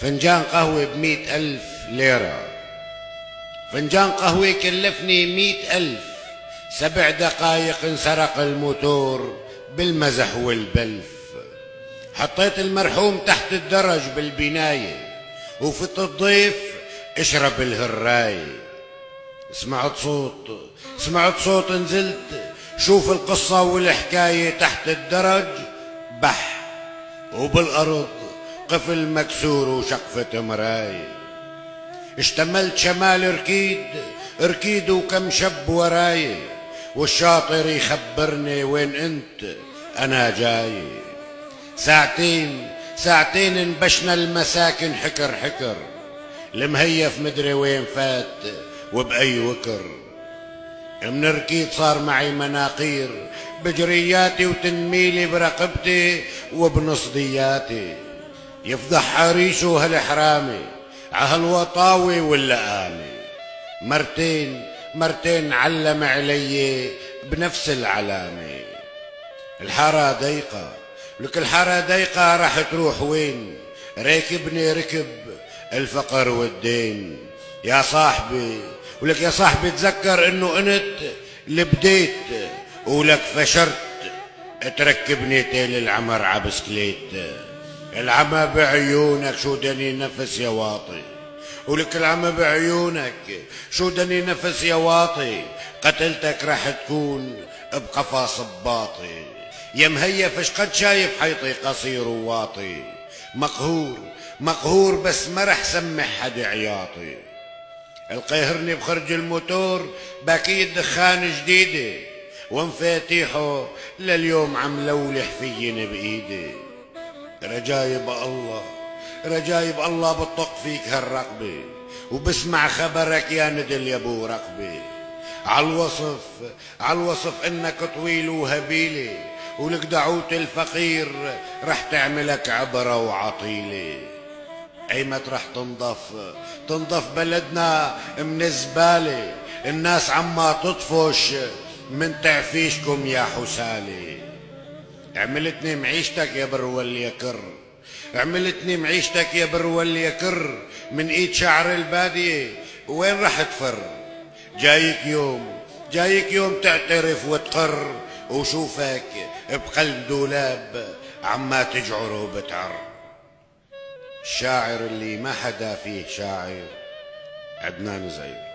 فنجان قهوة ب100,000 ليرة. فنجان قهوة كلفني 100,000. 7 دقايق انسرق الموتور بالمزح والبلف. حطيت المرحوم تحت الدرج بالبناية وفت الضيف اشرب الهراية. سمعت صوت نزلت شوف القصة والحكاية. تحت الدرج بح وبالأرض قفل مكسور وشقفة مراية. اشتملت شمال ركيد وكم شب وراي، والشاطر يخبرني وين انت انا جاي. ساعتين انبشنا المساكن حكر. المهيف مدري وين فات وبأي وكر. من ركيد صار معي مناقير بجرياتي وتنميلي برقبتي وبنصدياتي. يفضح حريشه هالحرامي عهالوطاوي واللقامي. مرتين علم علي بنفس العلامة. الحارة ضيقة لك الحارة ضيقة راح تروح وين؟ راكبني ركب الفقر والدين. يا صاحبي ولك يا صاحبي تذكر انه انت اللي بديت ولك فشرت تركبني تيل العمر عبسكليت. العمى بعيونك شو دني نفس يا واطي، ولك العمى بعيونك شو دني نفس يا واطي. قتلتك راح تكون بقفا صباطي. يا مهيف اش قد شايف حيطي قصير وواطي. مقهور بس ما رح سمح حد عياطي. القهرني بخرج الموتور باكيد دخان جديدة، ومفاتيحه لليوم عم لولح فيني بايدي. رجايب الله بطق فيك هالرقبة، وبسمع خبرك يا ندل يا ابو رقبة. عالوصف انك طويل وهبيلة، ولك دعوت الفقير رح تعملك عبرة وعطيلة. ايمت رح تنضف بلدنا من الزبالة. الناس عما تطفش من تعفيشكم يا حسالة. عملتني معيشتك يا برول يا كر، عملتني معيشتك يا برول يا كر. من ايد شعر البادية وين رح تفر؟ جايك يوم تعترف وتقر، وشوفك بقلب دولاب عما تجعر وبتعر. الشاعر اللي ما حدا فيه شاعر عدنان زايد.